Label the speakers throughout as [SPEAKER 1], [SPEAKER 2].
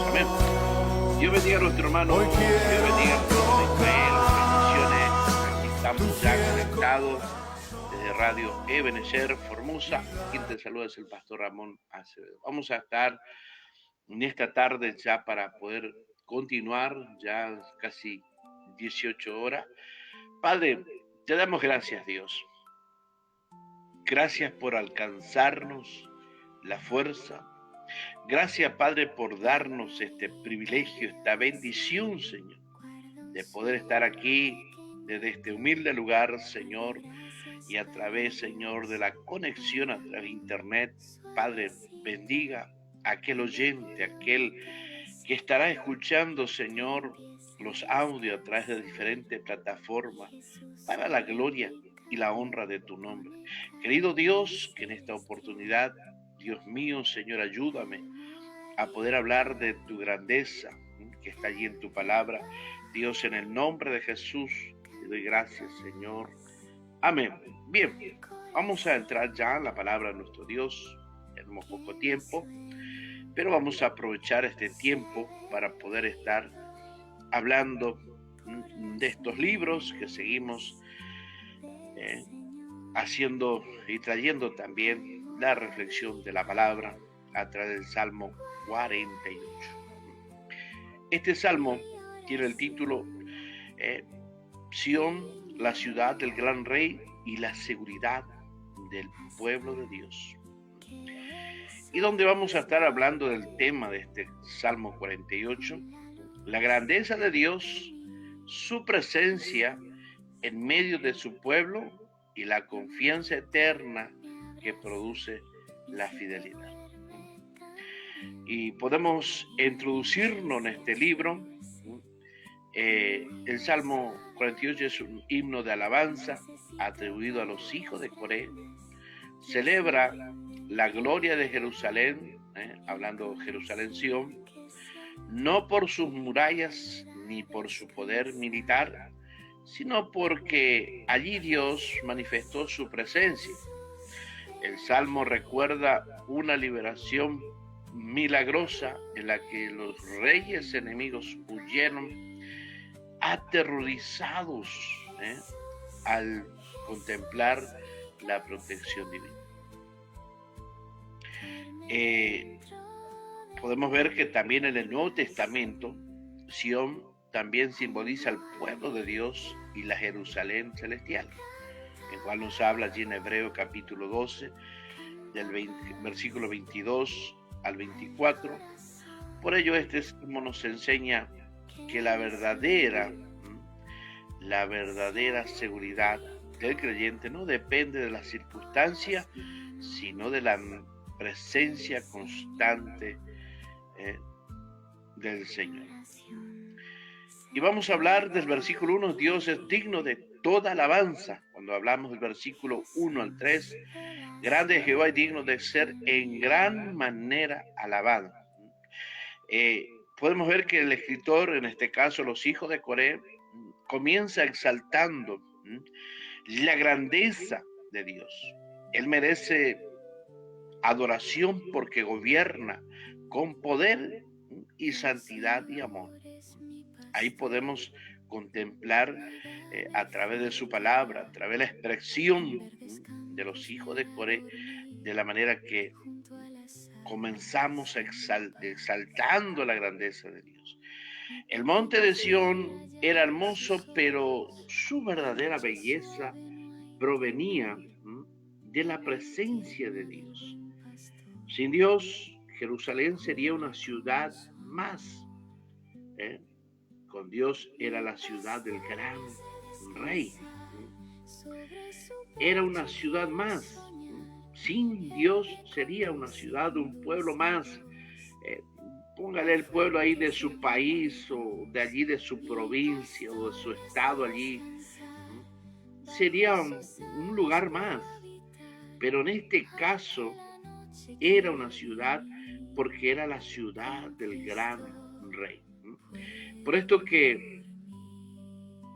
[SPEAKER 1] Amén. Dios bendiga a nuestro hermano, Dios bendiga a nuestro hermano Israel, bendiciones. Aquí estamos ya conectados desde Radio Ebenezer, Formosa. Quien te saluda es el pastor Ramón Acevedo. Vamos a estar en esta tarde ya para poder continuar, ya casi 18 horas. Padre, te damos gracias, Dios. Gracias por alcanzarnos la fuerza. Gracias, Padre, por darnos este privilegio, esta bendición, Señor, de poder estar aquí desde este humilde lugar, Señor, y a través, Señor, de la conexión a través de Internet. Padre, bendiga a aquel oyente, aquel que estará escuchando, Señor, los audios a través de diferentes plataformas, para la gloria y la honra de tu nombre. Querido Dios, que en esta oportunidad, Dios mío, Señor, ayúdame a poder hablar de tu grandeza que está allí en tu palabra. Dios, en el nombre de Jesús, te doy gracias, Señor. Amén. Bien, vamos a entrar ya en la palabra de nuestro Dios. Tenemos poco tiempo, pero vamos a aprovechar este tiempo para poder estar hablando de estos libros que seguimos haciendo y trayendo también la reflexión de la palabra a través del Salmo 48. Este salmo tiene el título Sión, la ciudad del gran rey y la seguridad del pueblo de Dios. Y donde vamos a estar hablando del tema de este Salmo 48, la grandeza de Dios, su presencia en medio de su pueblo y la confianza eterna que produce la fidelidad. Y podemos introducirnos en este libro. El Salmo 48 es un himno de alabanza atribuido a los hijos de Coré. Celebra la gloria de Jerusalén, hablando de Jerusalén Sión, no por sus murallas ni por su poder militar, sino porque allí Dios manifestó su presencia. El Salmo recuerda una liberación milagrosa en la que los reyes enemigos huyeron aterrorizados al contemplar la protección divina. Podemos ver que también en el Nuevo Testamento, Sión también simboliza al pueblo de Dios y la Jerusalén celestial, el cual nos habla allí en Hebreo capítulo 12, del versículo 22 al 24. Por ello este salmo nos enseña que la verdadera seguridad del creyente no depende de las circunstancias, sino de la presencia constante del Señor. Y vamos a hablar del versículo 1, Dios es digno de toda alabanza. Cuando hablamos del versículo 1 al 3, grande es Jehová y digno de ser en gran manera alabado. Podemos ver que el escritor, en este caso los hijos de Coré, comienza exaltando la grandeza de Dios. Él merece adoración porque gobierna con poder y santidad y amor. Ahí podemos contemplar a través de su palabra, a través de la expresión de los hijos de Coré, de la manera que comenzamos exaltando la grandeza de Dios. El monte de Sión era hermoso, pero su verdadera belleza provenía de la presencia de Dios. Sin Dios, Jerusalén sería una ciudad más. Con Dios era la ciudad del gran rey. Era una ciudad más. Sin Dios sería una ciudad, un pueblo más. Póngale el pueblo ahí de su país o de allí de su provincia o de su estado allí. Sería un lugar más. Pero en este caso era una ciudad porque era la ciudad del gran rey. Por esto que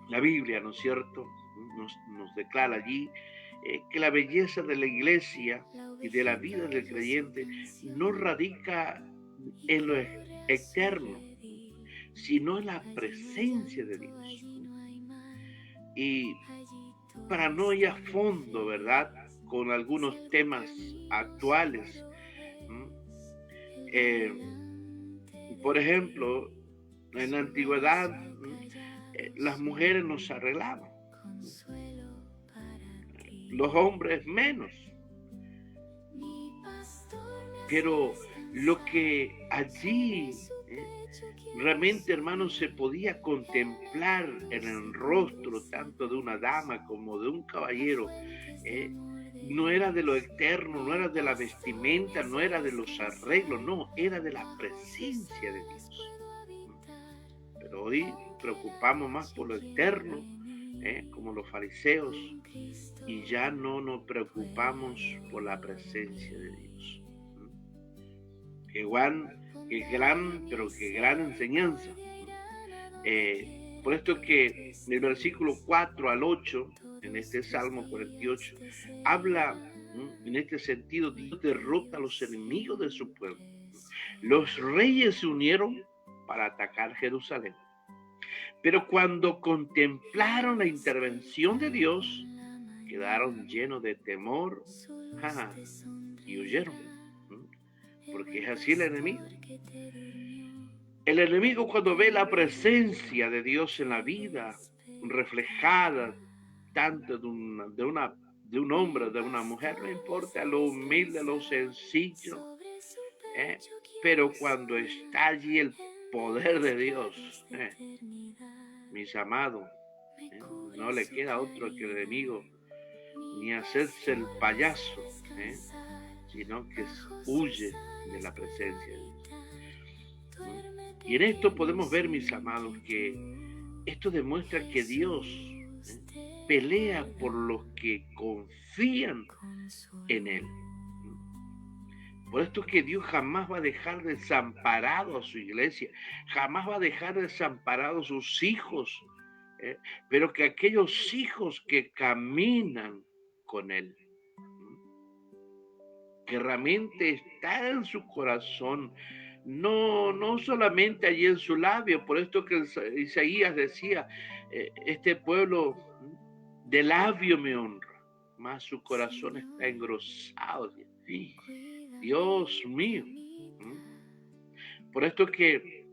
[SPEAKER 1] la Biblia, ¿no es cierto?, nos declara allí que la belleza de la iglesia y de la vida del creyente no radica en lo externo, sino en la presencia de Dios. Y para no ir a fondo, ¿verdad?, con algunos temas actuales. Eh, por ejemplo, en la antigüedad, las mujeres no se arreglaban, los hombres menos. Pero lo que allí realmente, hermanos, se podía contemplar en el rostro tanto de una dama como de un caballero, no era de lo externo, no era de la vestimenta, no era de los arreglos, no, era de la presencia de Dios. Pero hoy preocupamos más por lo externo, como los fariseos, y ya no nos preocupamos por la presencia de Dios. Qué gran enseñanza. Por esto que en el versículo 4 al 8, en este Salmo 48, habla en este sentido: Dios derrota a los enemigos de su pueblo. Los reyes se unieron para atacar Jerusalén. Pero cuando contemplaron la intervención de Dios, quedaron llenos de temor y huyeron. Porque es así el enemigo. El enemigo, cuando ve la presencia de Dios en la vida reflejada tanto de un hombre, de una mujer, no importa lo humilde, lo sencillo, pero cuando está allí el poder de Dios, mis amados, no le queda otro que el enemigo ni hacerse el payaso, sino que huye de la presencia de Dios. Y en esto podemos ver, mis amados, que esto demuestra que Dios pelea por los que confían en Él. Por esto que Dios jamás va a dejar desamparado a su iglesia, jamás va a dejar desamparado a sus hijos, pero que aquellos hijos que caminan con Él, que realmente está en su corazón, no solamente allí en su labio. Por esto que Isaías decía, este pueblo de labio me honra, mas su corazón está engrosado. Dios mío. Por esto que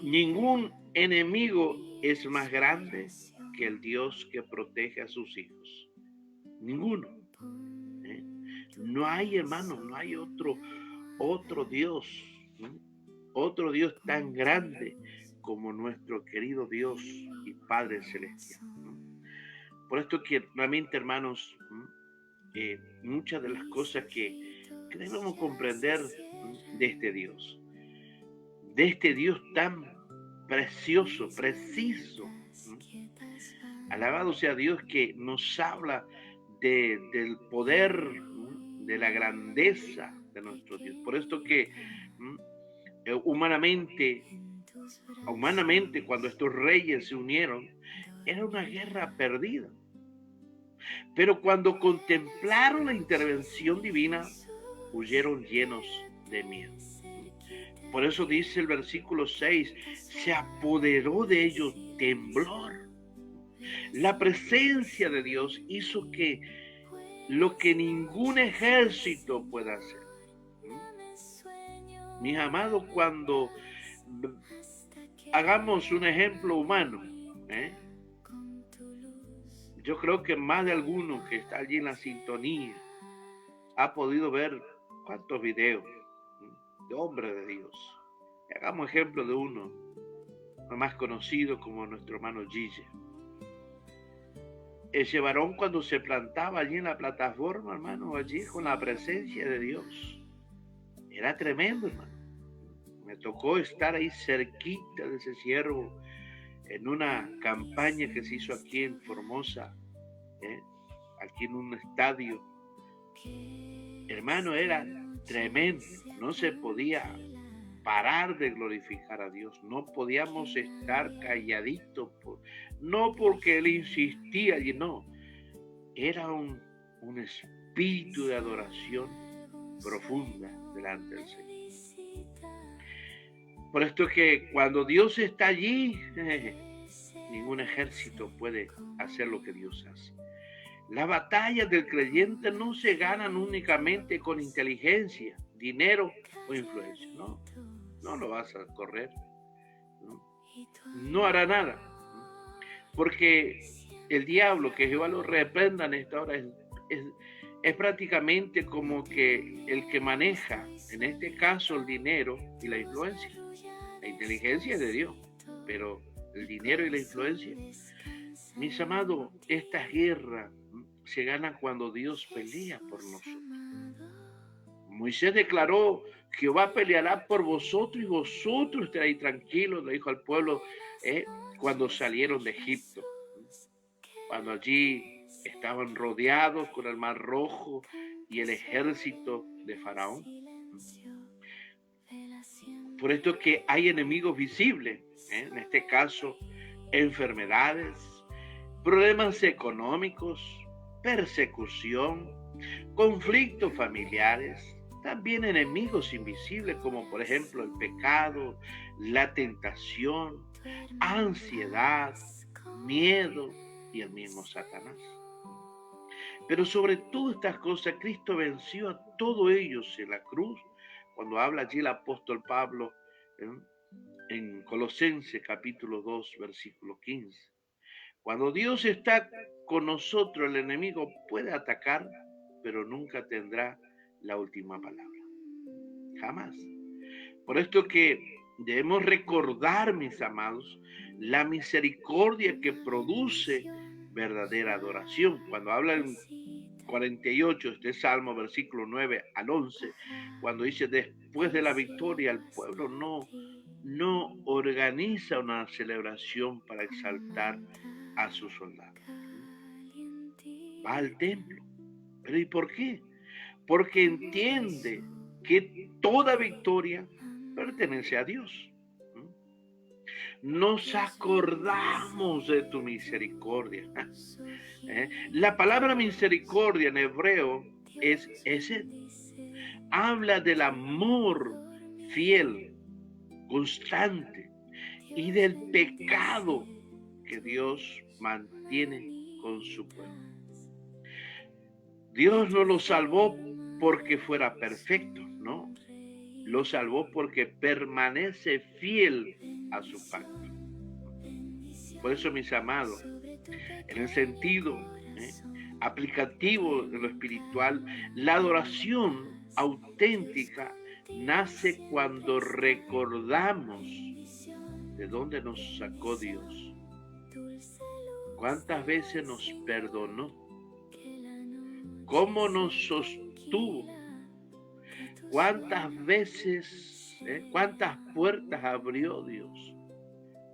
[SPEAKER 1] ningún enemigo es más grande que el Dios que protege a sus hijos. Ninguno. No hay, hermano, no hay otro Dios, otro Dios tan grande como nuestro querido Dios y Padre Celestial. Por esto que realmente, hermanos, muchas de las cosas que debemos comprender de este Dios tan precioso, preciso. Alabado sea Dios, que nos habla del poder, de la grandeza de nuestro Dios. Por esto que humanamente, cuando estos reyes se unieron, era una guerra perdida. Pero cuando contemplaron la intervención divina, huyeron llenos de miedo. Por eso dice el versículo 6, se apoderó de ellos temblor. La presencia de Dios hizo que lo que ningún ejército pueda hacer. Mis amados, cuando hagamos un ejemplo humano, yo creo que más de alguno que está allí en la sintonía ha podido ver cuántos videos de hombres de Dios. Hagamos ejemplo de uno más conocido como nuestro hermano Gille. Ese varón, cuando se plantaba allí en la plataforma, hermano, allí con la presencia de Dios, era tremendo, hermano. Me tocó estar ahí cerquita de ese siervo en una campaña que se hizo aquí en Formosa, aquí en un estadio. Hermano, era tremendo. No se podía parar de glorificar a Dios. No podíamos estar calladitos, no porque él insistía, no. Era un espíritu de adoración profunda delante del Señor. Por esto que cuando Dios está allí, ningún ejército puede hacer lo que Dios hace. Las batallas del creyente no se ganan únicamente con inteligencia, dinero o influencia. No, no lo vas a correr. No hará nada. Porque el diablo, que Jehová lo reprenda en esta hora, es prácticamente como que el que maneja, en este caso, el dinero y la influencia. La inteligencia es de Dios, pero el dinero y la influencia, mis amados, esta guerra se gana cuando Dios pelea por nosotros. Moisés declaró: Jehová peleará por vosotros y vosotros estaréis tranquilos, le dijo al pueblo cuando salieron de Egipto. Cuando allí estaban rodeados con el Mar Rojo y el ejército de Faraón. Por esto que hay enemigos visibles, en este caso, enfermedades, problemas económicos, persecución, conflictos familiares, también enemigos invisibles como por ejemplo el pecado, la tentación, ansiedad, miedo y el mismo Satanás. Pero sobre todas estas cosas, Cristo venció a todos ellos en la cruz, cuando habla allí el apóstol Pablo en Colosenses capítulo 2, versículo 15. Cuando Dios está con nosotros, el enemigo puede atacar, pero nunca tendrá la última palabra. Jamás. Por esto que debemos recordar, mis amados, la misericordia que produce verdadera adoración. Cuando habla en 48, este Salmo, versículo 9 al 11, cuando dice: después de la victoria, el pueblo no organiza una celebración para exaltar a sus soldados. Va al templo. ¿Pero y por qué? Porque entiende que toda victoria pertenece a Dios. Nos acordamos de tu misericordia. La palabra misericordia en hebreo es ese. Habla del amor fiel, constante, y del pecado que Dios mantiene con su pueblo. Dios no lo salvó porque fuera perfecto, no. Lo salvó porque permanece fiel a su pacto. Por eso, mis amados, en el sentido aplicativo de lo espiritual, la adoración auténtica nace cuando recordamos de dónde nos sacó Dios, cuántas veces nos perdonó, cómo nos sostuvo, cuántas veces, cuántas puertas abrió Dios,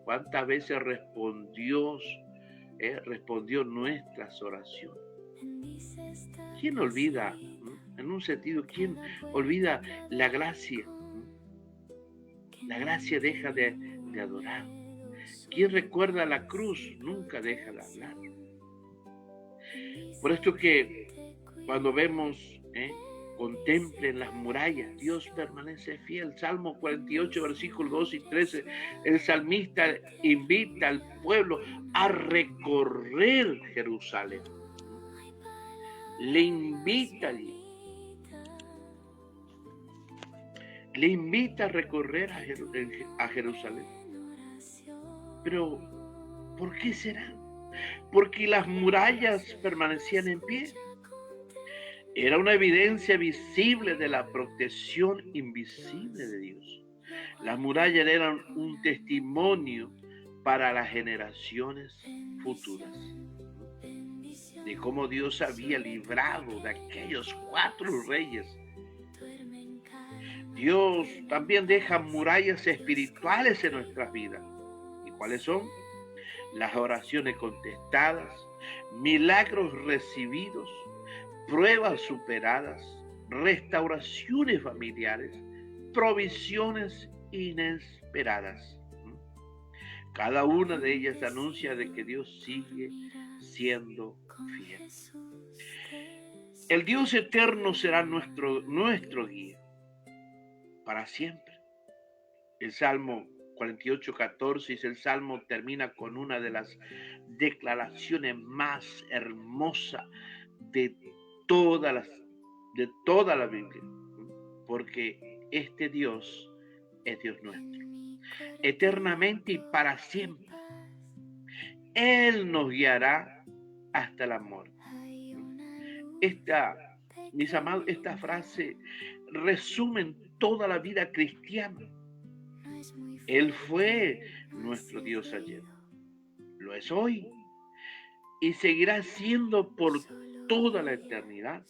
[SPEAKER 1] cuántas veces respondió nuestras oraciones. ¿Quién olvida, en un sentido, quién olvida la gracia? La gracia deja de adorar. Quien recuerda la cruz nunca deja de hablar. Por esto que cuando vemos, contemplen las murallas, Dios permanece fiel. Salmo 48, versículos 2 y 13, el salmista invita al pueblo a recorrer Jerusalén. Le invita a recorrer a Jerusalén. Pero, ¿por qué será? Porque las murallas permanecían en pie. Era una evidencia visible de la protección invisible de Dios. Las murallas eran un testimonio para las generaciones futuras de cómo Dios había librado de aquellos 4 reyes. Dios también deja murallas espirituales en nuestras vidas. ¿Y cuáles son? Las oraciones contestadas, milagros recibidos, pruebas superadas, restauraciones familiares, provisiones inesperadas. Cada una de ellas anuncia de que Dios sigue siendo fiel. El Dios eterno será nuestro guía. para siempre. El Salmo 48:14 dice, el Salmo termina con una de las declaraciones más hermosas de de toda la Biblia, porque este Dios es Dios nuestro, eternamente y para siempre. Él nos guiará hasta la muerte. Mis amados, esta frase resume toda la vida cristiana. Él fue nuestro Dios ayer, lo es hoy y seguirá siendo por toda la eternidad.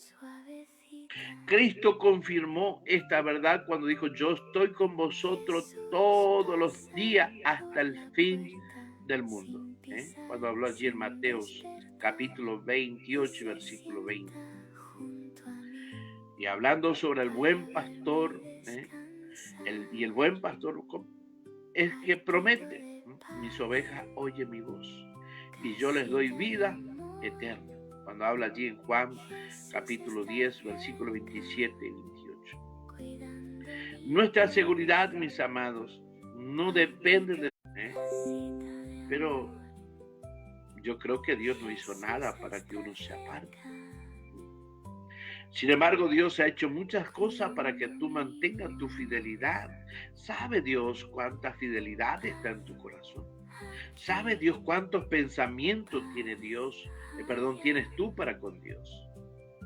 [SPEAKER 1] Cristo confirmó esta verdad cuando dijo, yo estoy con vosotros todos los días hasta el fin del mundo. Cuando habló allí en Mateos capítulo 28, versículo 20. Y hablando sobre el buen pastor, el buen pastor es que promete, mis ovejas oyen mi voz y yo les doy vida eterna. Cuando habla allí en Juan capítulo 10, versículo 27 y 28. Nuestra seguridad, mis amados, no depende de... Pero yo creo que Dios no hizo nada para que uno se aparte. Sin embargo, Dios ha hecho muchas cosas para que tú mantengas tu fidelidad. ¿Sabe Dios cuánta fidelidad está en tu corazón? ¿Sabe Dios cuántos pensamientos tienes tú para con Dios?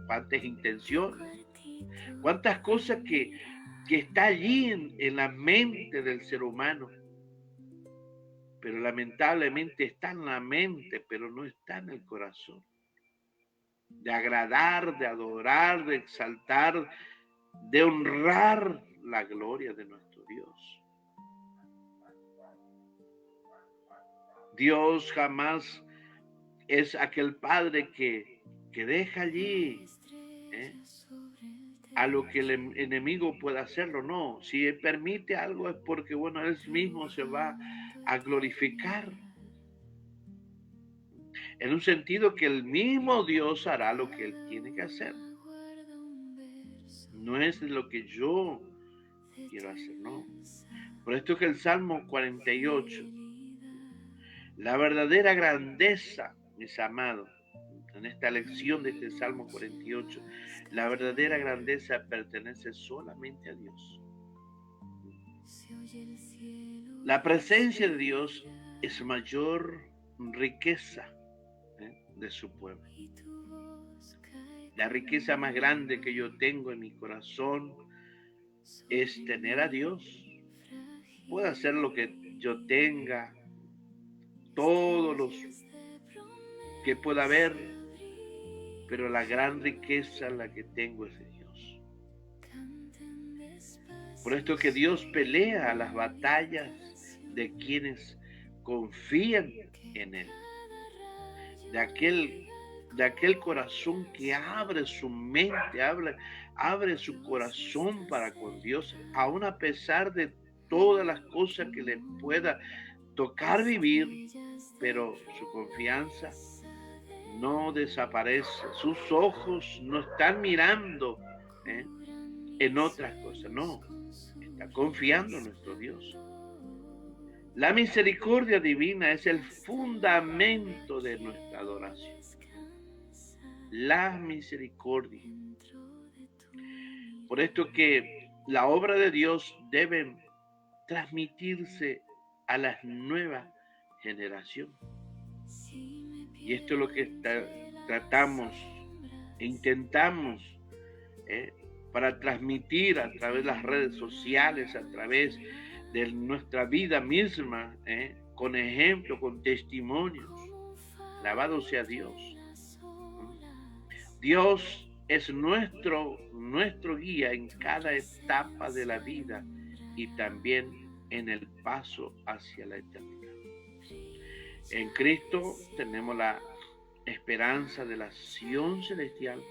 [SPEAKER 1] ¿Cuántas intenciones? ¿Cuántas cosas que está allí en la mente del ser humano? Pero lamentablemente está en la mente, pero no está en el corazón. De agradar, de adorar, de exaltar, de honrar la gloria de nuestro Dios. Dios jamás es aquel padre que deja allí a lo que el enemigo pueda hacerlo. No, si él permite algo es porque, bueno, él mismo se va a glorificar. En un sentido que el mismo Dios hará lo que él tiene que hacer. No es lo que yo quiero hacer, no. Por esto que el Salmo 48, la verdadera grandeza, mis amados, en esta lección de este Salmo 48, la verdadera grandeza pertenece solamente a Dios. La presencia de Dios es mayor riqueza de su pueblo. La riqueza más grande que yo tengo en mi corazón es tener a Dios. Puedo hacer lo que yo tenga, todos los que pueda haber, pero la gran riqueza la que tengo es de Dios. Por esto que Dios pelea las batallas de quienes confían en Él, de aquel corazón que abre su mente, abre su corazón para con Dios, aun a pesar de todas las cosas que le pueda tocar vivir, pero su confianza no desaparece, sus ojos no están mirando en otras cosas, no, está confiando en nuestro Dios. La misericordia divina es el fundamento de nuestra adoración. La misericordia. Por esto que la obra de Dios debe transmitirse a las nuevas generaciones. Y esto es lo que tratamos e intentamos para transmitir a través de las redes sociales, a través de nuestra vida misma, con ejemplo, con testimonios. Alabado sea Dios. Dios es nuestro guía en cada etapa de la vida y también en el paso hacia la eternidad. En Cristo tenemos la esperanza de la Sion celestial,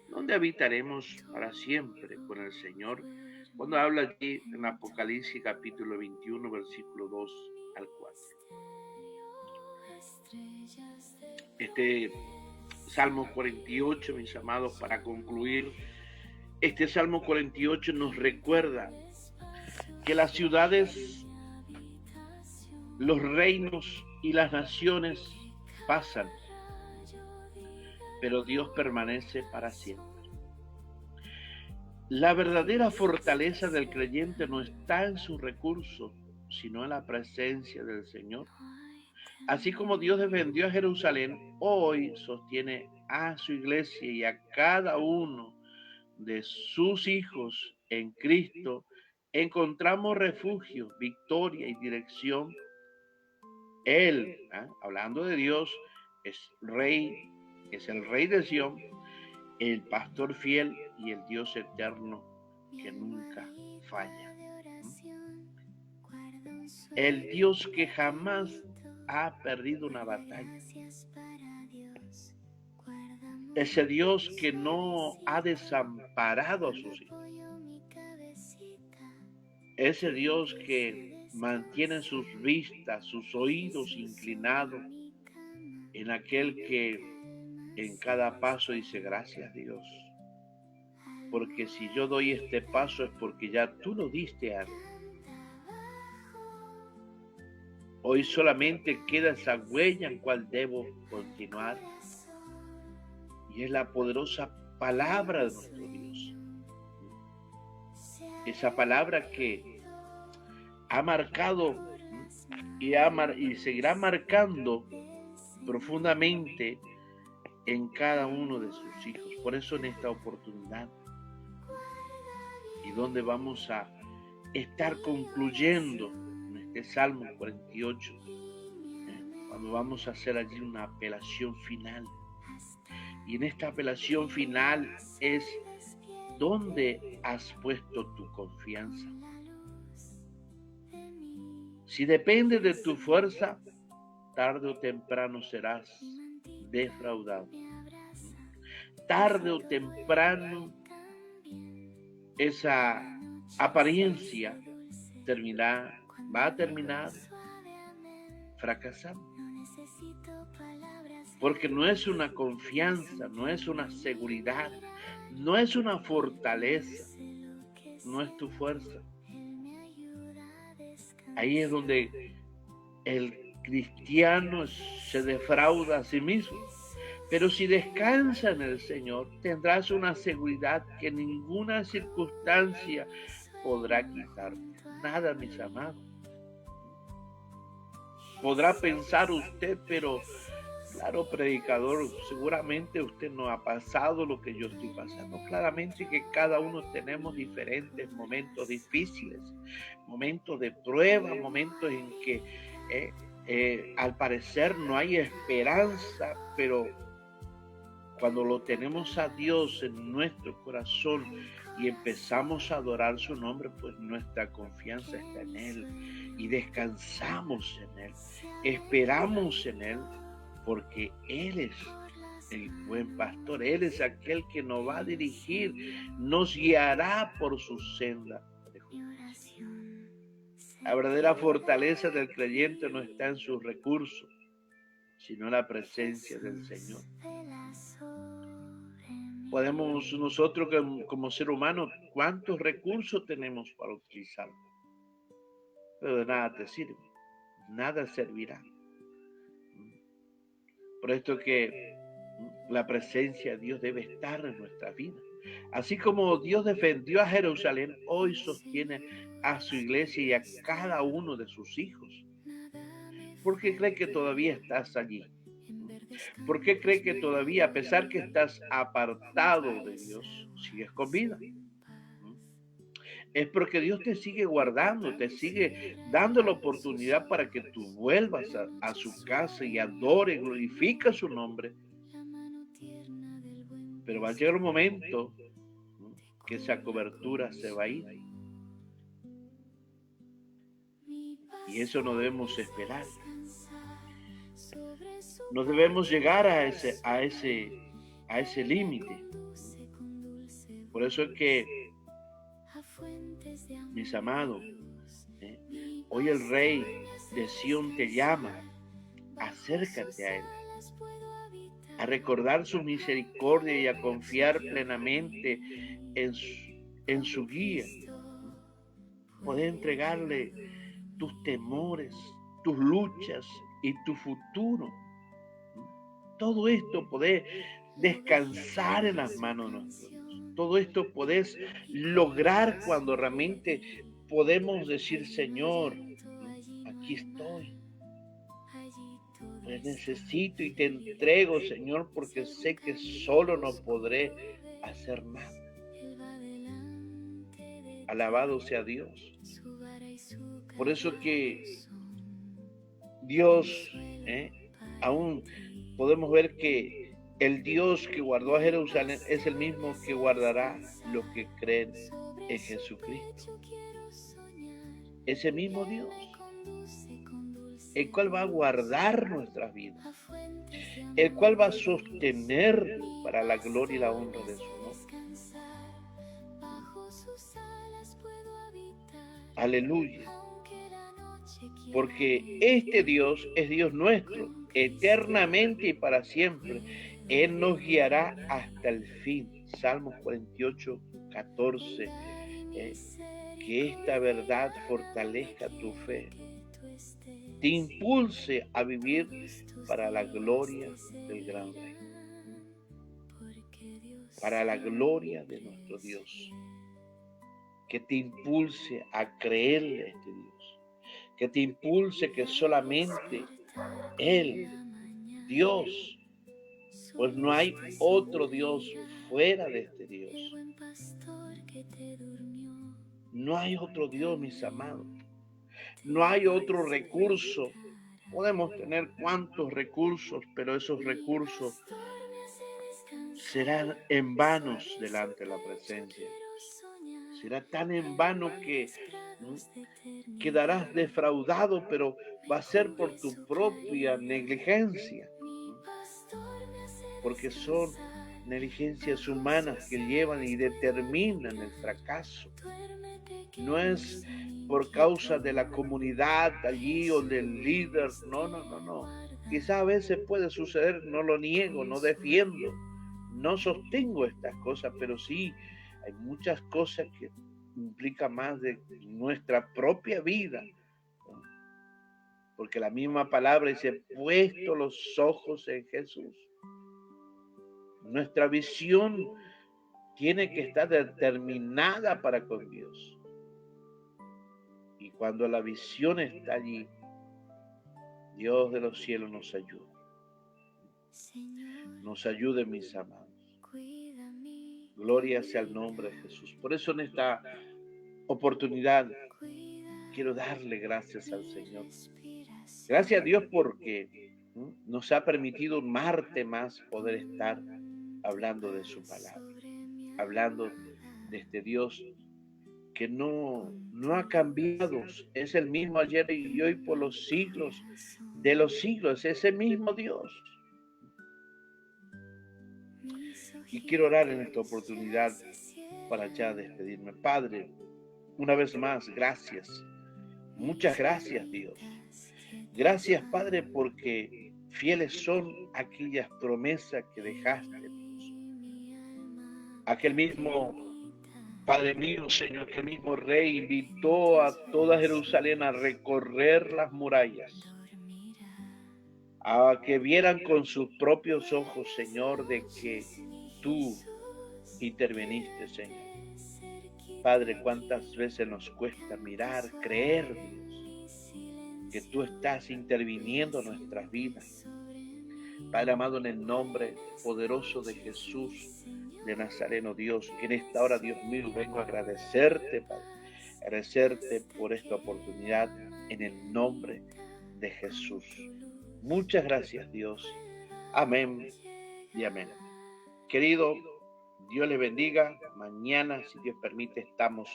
[SPEAKER 1] donde habitaremos para siempre con el Señor, cuando habla aquí en Apocalipsis capítulo 21, versículo 2 al 4. Este Salmo 48, mis amados, para concluir, este Salmo 48 nos recuerda que las ciudades, los reinos y las naciones pasan, pero Dios permanece para siempre. La verdadera fortaleza del creyente no está en sus recursos, sino en la presencia del Señor. Así como Dios defendió a Jerusalén, hoy sostiene a su iglesia y a cada uno de sus hijos en Cristo. Encontramos refugio, victoria y dirección. Él, hablando de Dios, es rey, es el rey de Sión, el pastor fiel y el Dios eterno que nunca falla. El Dios que jamás ha perdido una batalla. Ese Dios que no ha desamparado a sus hijos. Ese Dios que mantiene sus vistas, sus oídos inclinados en aquel que en cada paso dice gracias Dios. Porque si yo doy este paso es porque ya tú lo diste antes. Hoy solamente queda esa huella en cual debo continuar. Y es la poderosa palabra de nuestro Dios. Esa palabra que ha marcado y seguirá marcando profundamente en cada uno de sus hijos. Por eso en esta oportunidad y donde vamos a estar concluyendo en este Salmo 48, cuando vamos a hacer allí una apelación final. Y en esta apelación final es ¿dónde has puesto tu confianza? Si depende de tu fuerza, tarde o temprano serás defraudado. Tarde o temprano esa apariencia va a terminar fracasando. Porque no es una confianza, no es una seguridad, no es una fortaleza, no es tu fuerza. Ahí es donde el cristiano se defrauda a sí mismo. Pero si descansa en el Señor, tendrás una seguridad que ninguna circunstancia podrá quitarte. Nada, mis amados. Podrá pensar usted, pero claro, predicador, seguramente usted no ha pasado lo que yo estoy pasando. Claramente que cada uno tenemos diferentes momentos difíciles, momentos de prueba, momentos en que al parecer no hay esperanza, pero cuando lo tenemos a Dios en nuestro corazón y empezamos a adorar su nombre, pues nuestra confianza está en Él y descansamos en Él, esperamos en Él, porque Él es el buen pastor, Él es aquel que nos va a dirigir, nos guiará por su senda de justicia. La verdadera fortaleza del creyente no está en sus recursos, sino en la presencia del Señor. Podemos nosotros como ser humano, ¿cuántos recursos tenemos para utilizar? Pero de nada te sirve, nada servirá. Por esto que la presencia de Dios debe estar en nuestra vida. Así como Dios defendió a Jerusalén, hoy sostiene a su iglesia y a cada uno de sus hijos. ¿Por qué cree que todavía estás allí? ¿Por qué cree que todavía, a pesar que estás apartado de Dios, sigues con vida? Es porque Dios te sigue guardando, te sigue dando la oportunidad para que tú vuelvas a su casa y adore, glorifica su nombre. Pero va a llegar un momento que esa cobertura se va a ir. Y eso no debemos esperar. No debemos llegar a ese límite. Por eso es que, mis amados, hoy el Rey de Sión te llama, acércate a Él, a recordar su misericordia y a confiar plenamente en su guía. podés entregarle tus temores, tus luchas y tu futuro. Todo esto podés descansar en las manos de nuestro Dios. Todo esto podés lograr cuando realmente podemos decir, Señor, aquí estoy. Pues necesito y te entrego, Señor, porque sé que solo no podré hacer nada. Alabado sea Dios. Por eso que Dios, aún podemos ver que el Dios que guardó a Jerusalén es el mismo que guardará los que creen en Jesucristo. Ese mismo Dios, el cual va a guardar nuestras vidas, el cual va a sostener para la gloria y la honra de su nombre. Aleluya. Porque este Dios es Dios nuestro, eternamente y para siempre. Él nos guiará hasta el fin. Salmos 48, 14. Que esta verdad fortalezca tu fe, te impulse a vivir para la gloria del gran Rey, para la gloria de nuestro Dios. Que te impulse a creerle a este Dios, que te impulse que solamente Él, Dios, pues no hay otro Dios fuera de este Dios. No hay otro Dios, mis amados. No hay otro recurso. Podemos tener cuantos recursos, pero esos recursos serán en vanos delante de la presencia. Será tan en vano que quedarás defraudado, pero va a ser por tu propia negligencia. Porque son negligencias humanas que llevan y determinan el fracaso. No es por causa de la comunidad allí o del líder, no. Quizá a veces puede suceder, no lo niego, no defiendo, no sostengo estas cosas, pero sí hay muchas cosas que implican más de nuestra propia vida. Porque la misma palabra dice, puesto los ojos en Jesús. Nuestra visión tiene que estar determinada para con Dios. Y cuando la visión está allí, Dios de los cielos nos ayuda. Nos ayude, mis amados. Gloria sea el nombre de Jesús. Por eso en esta oportunidad quiero darle gracias al Señor. Gracias a Dios porque nos ha permitido un martes más poder estar hablando de su palabra, hablando de este Dios que no ha cambiado, es el mismo ayer y hoy por los siglos de los siglos, ese mismo Dios. Y quiero orar en esta oportunidad para ya despedirme. Padre, una vez más, gracias. Muchas gracias, Dios. Gracias, Padre, porque fieles son aquellas promesas que dejaste, Dios. Aquel mismo Padre mío, Señor, que el mismo Rey invitó a toda Jerusalén a recorrer las murallas, a que vieran con sus propios ojos, Señor, de que tú interveniste, Señor. Padre, cuántas veces nos cuesta mirar, creer, Dios, que tú estás interviniendo en nuestras vidas. Padre amado, en el nombre poderoso de Jesús de Nazareno, Dios, en esta hora, Dios mío, vengo a agradecerte, Padre, agradecerte por esta oportunidad en el nombre de Jesús. Muchas gracias, Dios. Amén y amén. Querido, Dios le bendiga. Mañana, si Dios permite, estamos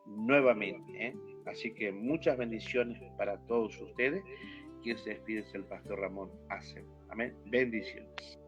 [SPEAKER 1] nuevamente. Así que muchas bendiciones para todos ustedes. Quien se despide es el pastor Ramón Acebo. Amén. Bendiciones.